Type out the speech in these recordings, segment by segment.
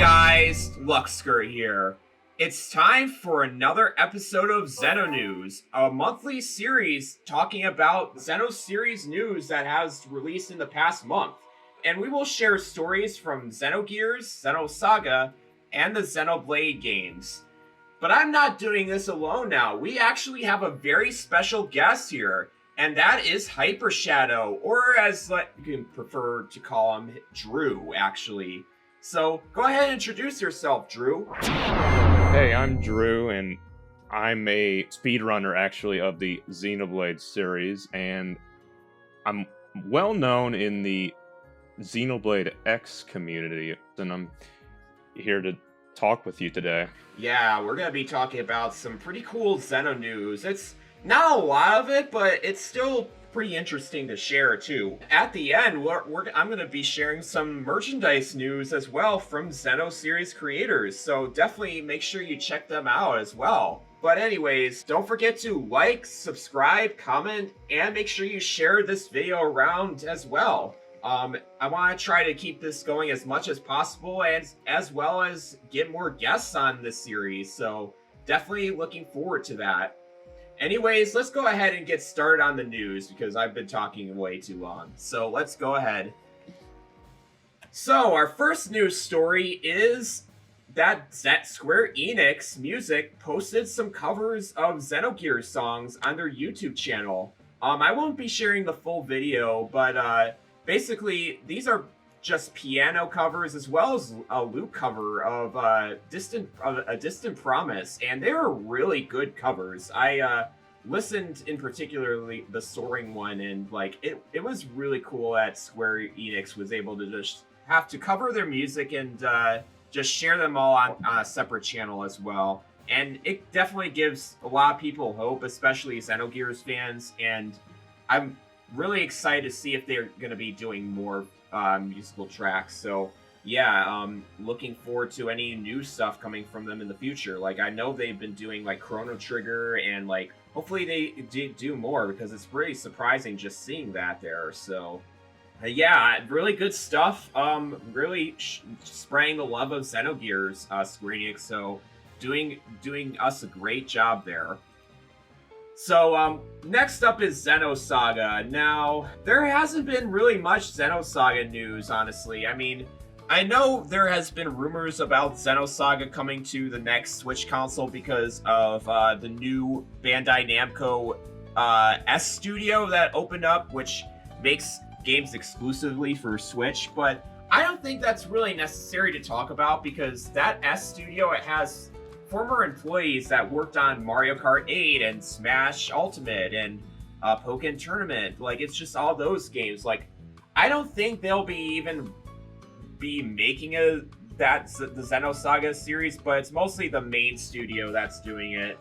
guys, Luxker here. It's time for another episode of Xeno News, a monthly series talking about Xeno series news that has released in the past month. And we will share stories from Xenogears, Xenosaga, and the Xenoblade games. But I'm not doing this alone now. We actually have a very special guest here, and that is Hyper Shadow, or as you can prefer to call him, Drew, actually. So, go ahead and introduce yourself, Drew. Hey, I'm Drew, and I'm a speedrunner, actually, of the Xenoblade series, and I'm well known in the Xenoblade X community, and I'm here to talk with you today. Yeah, we're going to be talking about some pretty cool Xeno news. It's not a lot of it, but it's still pretty interesting to share too. At the end, I'm going to be sharing some merchandise news as well from Xeno series creators, so definitely make sure you check them out as well. But anyways, don't forget to like, subscribe, comment, and make sure you share this video around as well. I want to try to keep this going as much as possible, as well as get more guests on this series, so definitely looking forward to that. Anyways, let's go ahead and get started on the news because I've been talking way too long. So let's go ahead. So our first news story is that Square Enix Music posted some covers of Xenogears songs on their YouTube channel. I won't be sharing the full video, but basically these are just piano covers as well as a lute cover of a distant promise, and they were really good covers. I listened in particularly the Soaring one, and like it was really cool that Square Enix was able to just have to cover their music and just share them all on a separate channel as well. And it definitely gives a lot of people hope, especially Xenogears fans, and I'm really excited to see if they're going to be doing more musical tracks. So yeah, looking forward to any new stuff coming from them in the future. Like, I know they've been doing like Chrono Trigger, and like hopefully they do more, because it's pretty surprising just seeing that there. So yeah, really good stuff. Really spraying the love of Xenogears, Square Enix. So doing us a great job there. So, next up is Xenosaga. Now, there hasn't been really much Xenosaga news, honestly. I mean, I know there has been rumors about Xenosaga coming to the next Switch console because of the new Bandai Namco S Studio that opened up, which makes games exclusively for Switch, but I don't think that's really necessary to talk about, because that S Studio, it has former employees that worked on Mario Kart 8 and Smash Ultimate and Pokken Tournament. Like, it's just all those games. Like, I don't think they'll be making the Xenosaga series, but it's mostly the main studio that's doing it.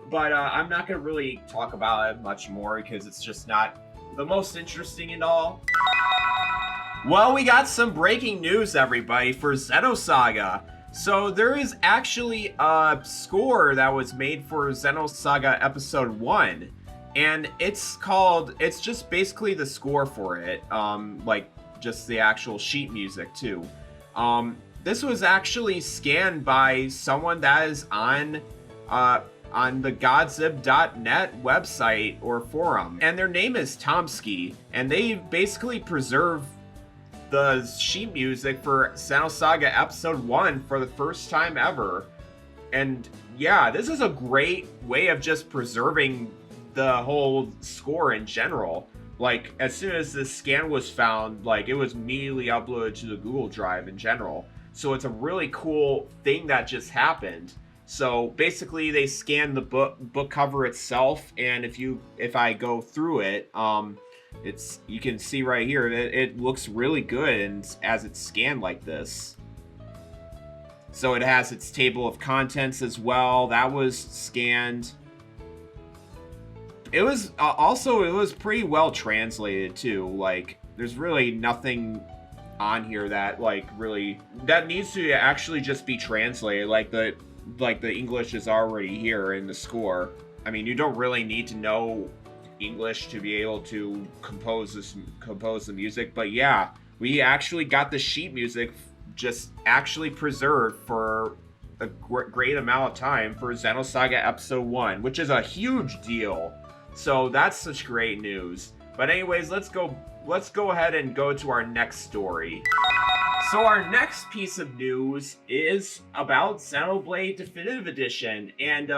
But I'm not going to really talk about it much more because it's just not the most interesting and all. Well, we got some breaking news, everybody, for Xenosaga. So there is actually a score that was made for Xenosaga Episode 1, and it's just basically the score for it, like just the actual sheet music too. This was actually scanned by someone that is on the godzib.net website or forum, and their name is Tomsky, and they basically preserve the sheet music for Xenosaga Episode 1 for the first time ever. And yeah, this is a great way of just preserving the whole score in general. Like, as soon as this scan was found, like, it was immediately uploaded to the Google Drive in general. So it's a really cool thing that just happened. So basically they scanned the book cover itself, and if I go through it, you can see right here that it looks really good, and as it's scanned like this. So it has its table of contents as well. That was scanned. It was it was pretty well translated too. Like, there's really nothing on here that that needs to actually just be translated. Like the English is already here in the score. I mean, you don't really need to know English to be able to compose the music, but yeah, we actually got the sheet music just actually preserved for a great amount of time for Xenosaga Episode 1, which is a huge deal. So that's such great news. But anyways, let's go ahead and go to our next story. So our next piece of news is about Xenoblade Definitive Edition, and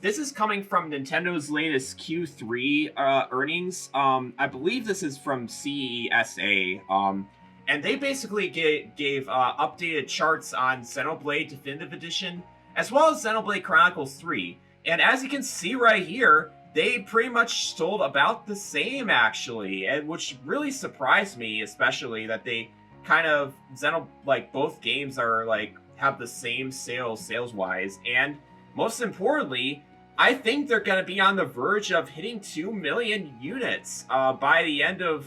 this is coming from Nintendo's latest Q3 earnings. I believe this is from CESA, and they basically gave updated charts on Xenoblade Definitive Edition, as well as Xenoblade Chronicles 3. And as you can see right here, they pretty much sold about the same, actually, and which really surprised me, especially that they kind of both games are have the same sales wise, and most importantly, I think they're going to be on the verge of hitting 2 million units by the end of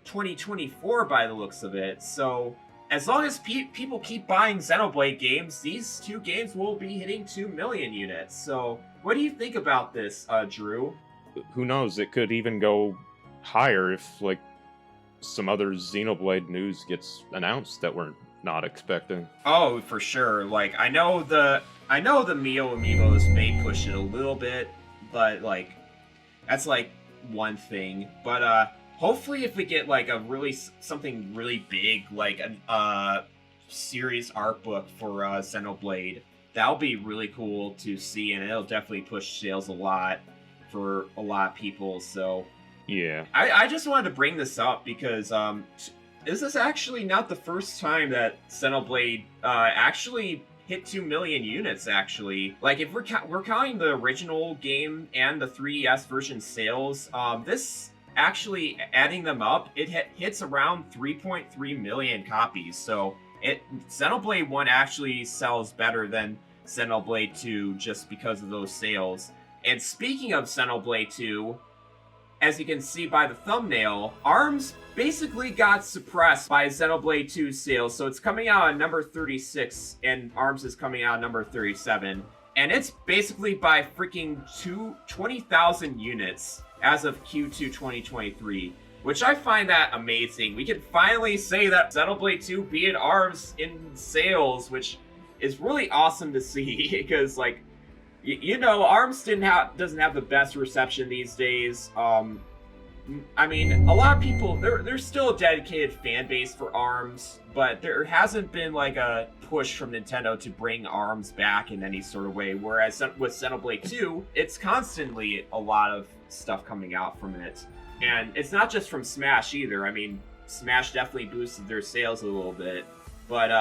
2024 by the looks of it. So as long as people keep buying Xenoblade games, these two games will be hitting 2 million units. So what do you think about this, Drew? Who knows? It could even go higher if some other Xenoblade news gets announced that we're not expecting. Oh, for sure. I know the Mio amiibos may push it a little bit, but that's one thing. But hopefully if we get something really big, like a series art book for Xenoblade, that'll be really cool to see, and it'll definitely push sales a lot for a lot of people. So yeah, I just wanted to bring this up because this is actually not the first time that Xenoblade actually hit 2 million units, actually. If we're counting the original game and the 3DS version sales, this actually, adding them up, it hits around 3.3 million copies. So Xenoblade 1 actually sells better than Xenoblade 2 just because of those sales. And speaking of Xenoblade 2, as you can see by the thumbnail, ARMS basically got suppressed by Xenoblade 2 sales, so it's coming out at number 36, and ARMS is coming out at number 37. And it's basically by freaking 20,000 units as of Q2 2023, which I find that amazing. We can finally say that Xenoblade 2 beat ARMS in sales, which is really awesome to see, because ARMS doesn't have the best reception these days. I mean, a lot of people, there's still a dedicated fan base for ARMS, but there hasn't been a push from Nintendo to bring ARMS back in any sort of way. Whereas with Xenoblade 2, it's constantly a lot of stuff coming out from it. And it's not just from Smash either. I mean, Smash definitely boosted their sales a little bit. But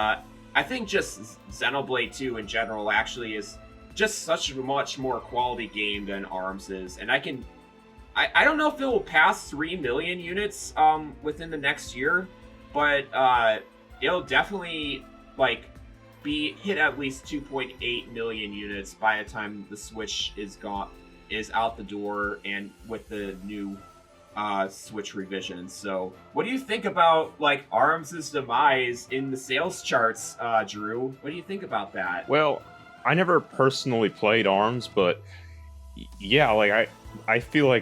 I think just Xenoblade 2 in general actually is just such a much more quality game than ARMS is, and I don't know if it will pass 3 million units within the next year, but it'll definitely be hit at least 2.8 million units by the time the Switch is out the door, and with the new Switch revision. So what do you think about ARMS' demise in the sales charts, Drew? What do you think about that? Well, I never personally played ARMS, but yeah, I feel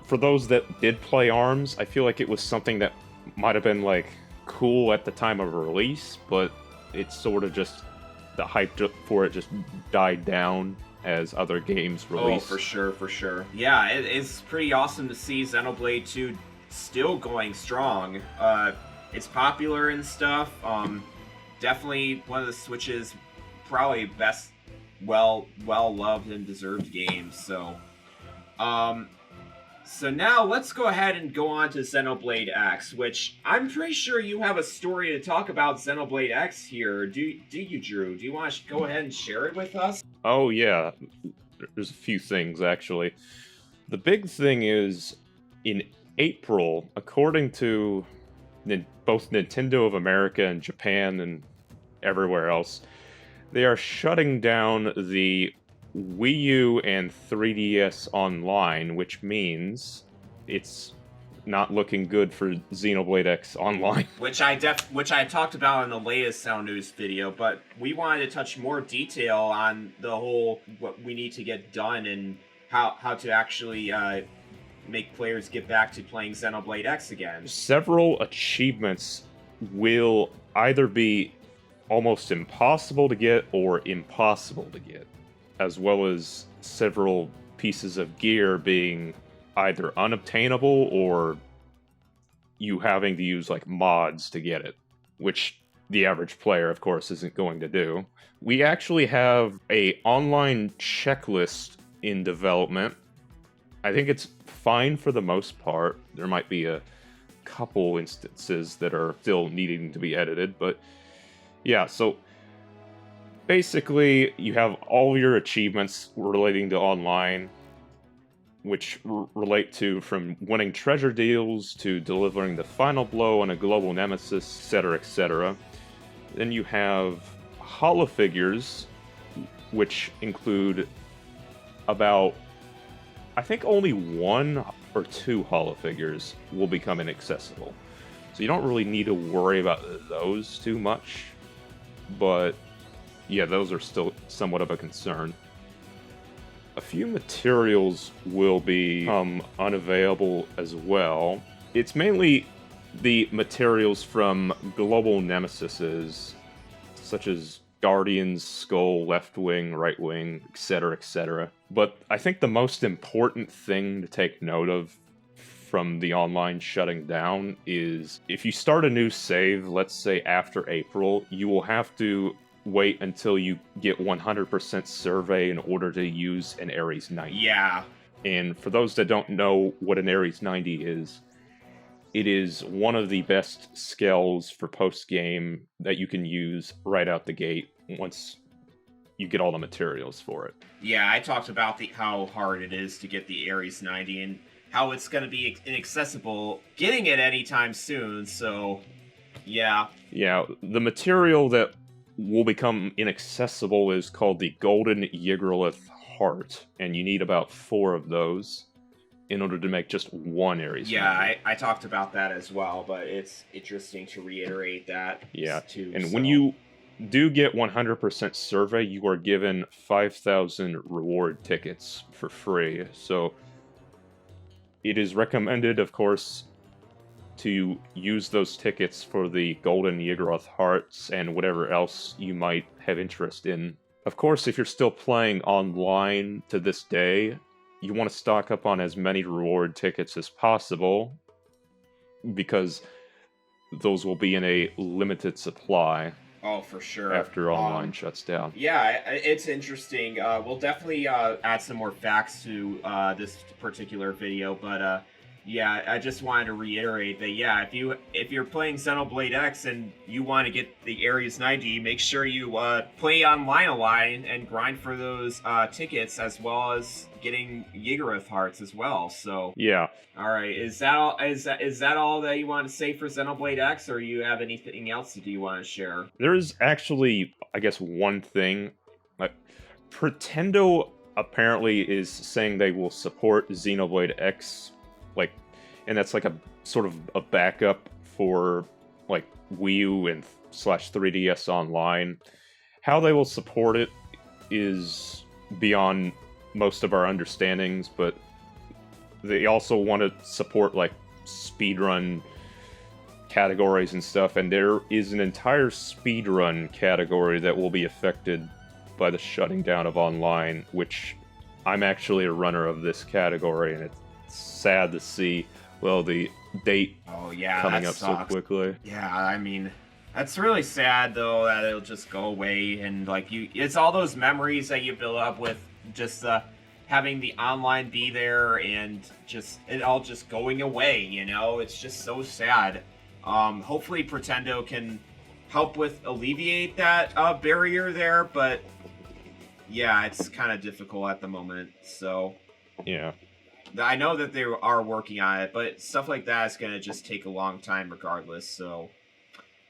for those that did play ARMS, I feel it was something that might have been cool at the time of release, but it's sort of just the hype for it just died down as other games released. Oh, for sure. Yeah, it's pretty awesome to see Xenoblade 2 still going strong. It's popular and stuff. Definitely one of the Switch's probably best, well loved and deserved games. So now let's go ahead and go on to Xenoblade X, which I'm pretty sure you have a story to talk about Xenoblade X here. Do you, Drew? Do you want to go ahead and share it with us? Oh yeah, there's a few things actually. The big thing is in April, according to both Nintendo of America and Japan and everywhere else, they are shutting down the Wii U and 3DS Online, which means it's not looking good for Xenoblade X Online. Which I talked about in the latest Sound News video, but we wanted to touch more detail on the whole what we need to get done and how to actually make players get back to playing Xenoblade X again. Several achievements will either be almost impossible to get or impossible to get, as well as several pieces of gear being either unobtainable or you having to use like mods to get it, which the average player, of course, isn't going to do. We actually have a online checklist in development. I think it's fine for the most part. There might be a couple instances that are still needing to be edited, but yeah, so basically you have all your achievements relating to online, which relate to from winning treasure deals to delivering the final blow on a global nemesis, etc., etc. Then you have holofigures, which include about, I think only 1 or 2 holofigures will become inaccessible. So you don't really need to worry about those too much. But yeah, those are still somewhat of a concern. A few materials will become unavailable as well. It's mainly the materials from global nemesises, such as Guardians, Skull, Left Wing, Right Wing, etc., etc. But I think the most important thing to take note of from the online shutting down is if you start a new save, let's say after April, you will have to wait until you get 100% survey in order to use an Ares 90. Yeah. And for those that don't know what an Ares 90 is, it is one of the best skills for post-game that you can use right out the gate once you get all the materials for it. Yeah, I talked about how hard it is to get the Ares 90 and how it's going to be inaccessible getting it anytime soon, so yeah. Yeah, the material that will become inaccessible is called the Golden Yggdrasilith Heart, and you need about 4 of those in order to make just 1 Ares. Yeah, I talked about that as well, but it's interesting to reiterate that. Yeah, too, and when you do get 100% survey, you are given 5,000 reward tickets for free, so it is recommended, of course, to use those tickets for the Golden Yggdrasilith Hearts and whatever else you might have interest in. Of course, if you're still playing online to this day, you want to stock up on as many reward tickets as possible, because those will be in a limited supply. Oh, for sure. After online shuts down. Yeah, it's interesting. We'll definitely add some more facts to this particular video, but yeah, I just wanted to reiterate that yeah, if you're playing Xenoblade X and you want to get the Ares 90, make sure you play online a lot and grind for those tickets, as well as getting Yggdrasilith hearts as well. So yeah. All right, is that all? Is that all that you want to say for Xenoblade X, or you have anything else that you want to share? There's actually, I guess, one thing. Like, Pretendo apparently is saying they will support Xenoblade X, like, and that's like a sort of a backup for like Wii U and /3DS Online. How they will support it is beyond most of our understandings, but they also want to support like speedrun categories and stuff, and there is an entire speedrun category that will be affected by the shutting down of online, which I'm actually a runner of this category, and it's sad to see, well, the date coming up so quickly. Yeah, I mean, that's really sad though that it'll just go away, and like it's all those memories that you build up with just having the online be there, and just it all just going away, you know? It's just so sad. Hopefully Pretendo can help with alleviate that barrier there, but yeah, it's kind of difficult at the moment, so yeah. I know that they are working on it, but stuff like that is going to just take a long time regardless, so.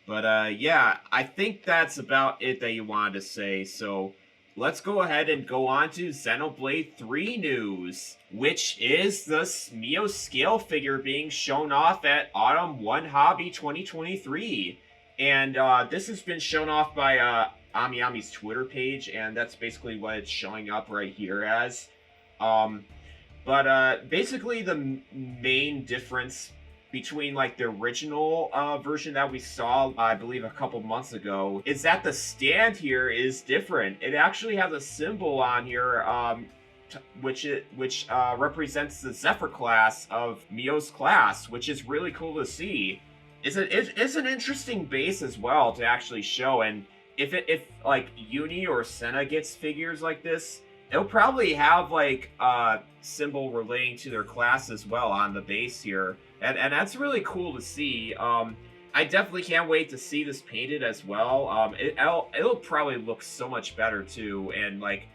But yeah, I think that's about it that you wanted to say, so let's go ahead and go on to Xenoblade 3 news, which is the Mio scale figure being shown off at Autumn 1 Hobby 2023. And this has been shown off by AmiAmi's Twitter page, and that's basically what it's showing up right here as. But basically the main difference between like the original version that we saw, I believe, a couple months ago, is that the stand here is different. It actually has a symbol on here, which represents the Zephyr class of Mio's class, which is really cool to see. It's an interesting base as well to actually show, and if like Uni or Senna gets figures like this, it'll probably have like a symbol relating to their class as well on the base here, and that's really cool to see. I definitely can't wait to see this painted as well. It'll probably look so much better too, and like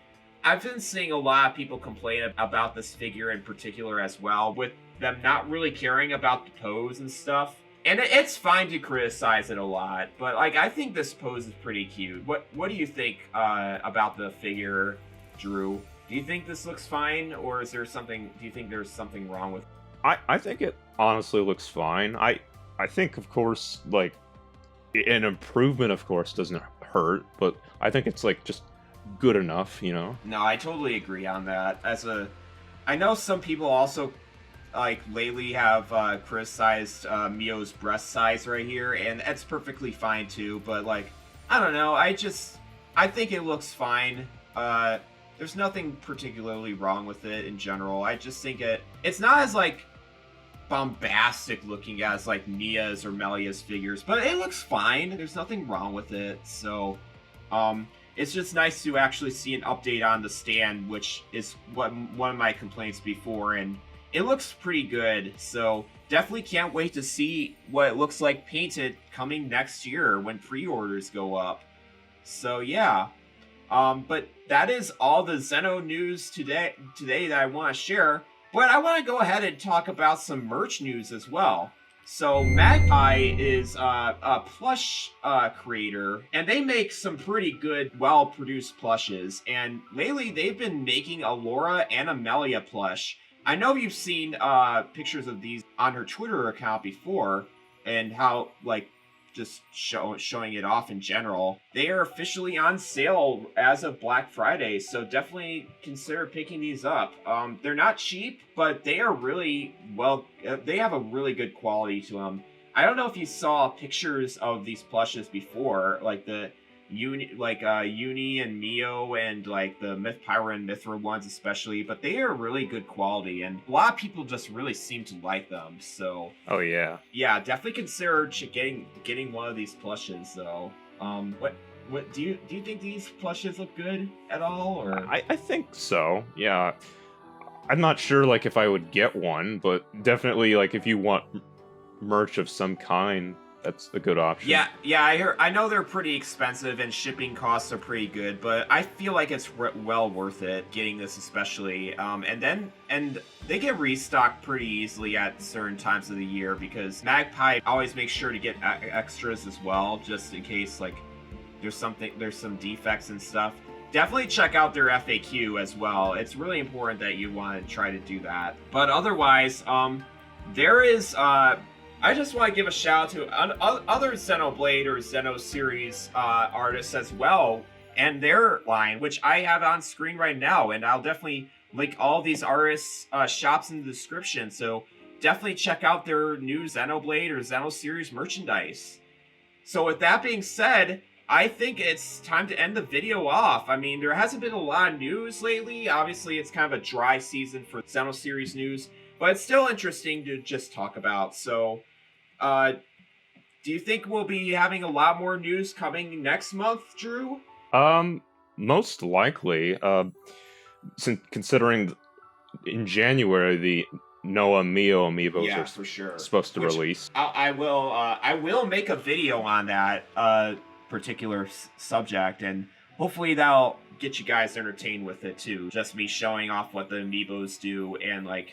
I've been seeing a lot of people complain about this figure in particular as well, with them not really caring about the pose and stuff. And it's fine to criticize it a lot, but like I think this pose is pretty cute. What do you think about the figure, Drew? Do you think this looks fine, or is there something? Do you think there's something wrong with it? I think it honestly looks fine. I think, of course, like an improvement, of course, doesn't hurt, but I think it's like just good enough, you know? No, I totally agree on that. I know some people also like lately have criticized Mio's breast size right here, and that's perfectly fine too. But like, I don't know. I think it looks fine. There's nothing particularly wrong with it in general. I just think it's not as like bombastic looking as like Mia's or Melia's figures, but it looks fine. There's nothing wrong with it. So, it's just nice to actually see an update on the stand, which is one of my complaints before, and it looks pretty good. So definitely can't wait to see what it looks like painted coming next year when pre-orders go up. So yeah, but that is all the Xeno news today that I want to share. But I want to go ahead and talk about some merch news as well. So Magpie is a plush creator, and they make some pretty good, well-produced plushes. And lately, they've been making a Laura and a Melia plush. I know you've seen pictures of these on her Twitter account before, and how like just showing it off in general. They are officially on sale as of Black Friday, so definitely consider picking these up. They're not cheap, but they are really they have a really good quality to them. I don't know if you saw pictures of these plushes before, like the Uni and Mio and like the Myth Pyra and Mithra ones especially, but they are really good quality, and a lot of people just really seem to like them. So yeah, definitely consider getting one of these plushes though. What do you think these plushes look good at all, or? I think so. Yeah, I'm not sure like if I would get one, but definitely like if you want merch of some kind, that's a good option. Yeah. I know they're pretty expensive and shipping costs are pretty good, but I feel like it's well worth it getting this, especially. And they get restocked pretty easily at certain times of the year, because Magpie always makes sure to get extras as well, just in case like there's some defects and stuff. Definitely check out their FAQ as well. It's really important that you want to try to do that. But otherwise, there is I just want to give a shout out to other Xenoblade or Xeno series artists as well, and their line, which I have on screen right now, and I'll definitely link all these artists' shops in the description, so definitely check out their new Xenoblade or Xeno series merchandise. So with that being said, I think it's time to end the video off. I mean, there hasn't been a lot of news lately. Obviously, it's kind of a dry season for Xeno series news, but it's still interesting to just talk about. So, do you think we'll be having a lot more news coming next month, Drew? Most likely. Since considering in January the Noah Mio amiibos are for sure supposed to release. I will make a video on that particular subject, and hopefully that'll get you guys entertained with it too. Just me showing off what the amiibos do, and like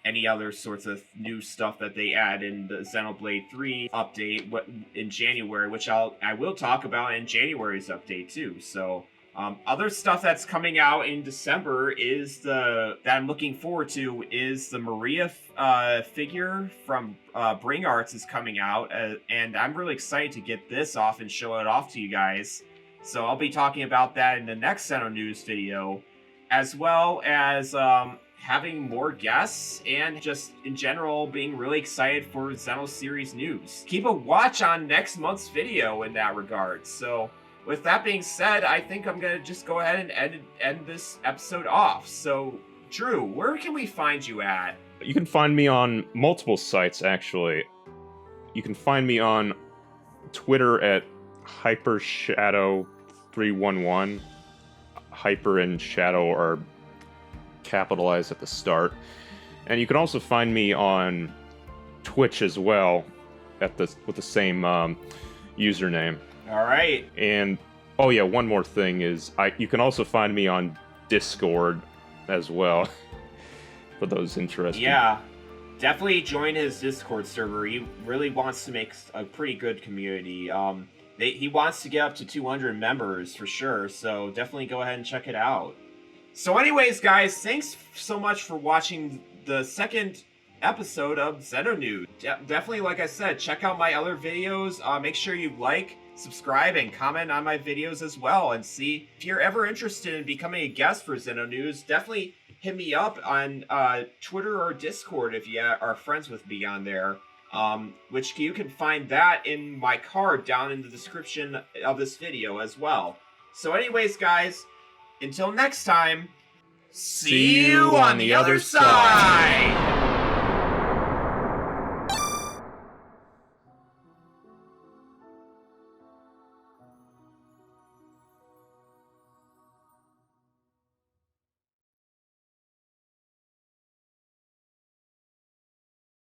any other sorts of new stuff that they add in the Xenoblade 3 update in January, which I will talk about in January's update too. So other stuff that's coming out in December is that I'm looking forward to is the Maria figure from Bring Arts is coming out, and I'm really excited to get this off and show it off to you guys. So I'll be talking about that in the next Xeno News video, as well as having more guests and just in general being really excited for Xeno series news. Keep a watch on next month's video in that regard. So with that being said, I think I'm gonna just go ahead and end this episode off. So Drew, where can we find you at? You can find me on multiple sites, actually. You can find me on Twitter at HyperShadow311. Hyper and Shadow are capitalized at the start. And you can also find me on Twitch as well with the same username. All right. And oh yeah, one more thing is you can also find me on Discord as well. For those interested. Yeah, definitely join his Discord server. He really wants to make a pretty good community. He wants to get up to 200 members for sure, so definitely go ahead and check it out. So anyways, guys, thanks so much for watching the second episode of Xeno News. Definitely, like I said, check out my other videos. Make sure you like, subscribe, and comment on my videos as well. And see if you're ever interested in becoming a guest for Xeno News, definitely hit me up on Twitter or Discord if you are friends with me on there. Which you can find that in my card down in the description of this video as well. So anyways, guys, until next time, see you on the other side!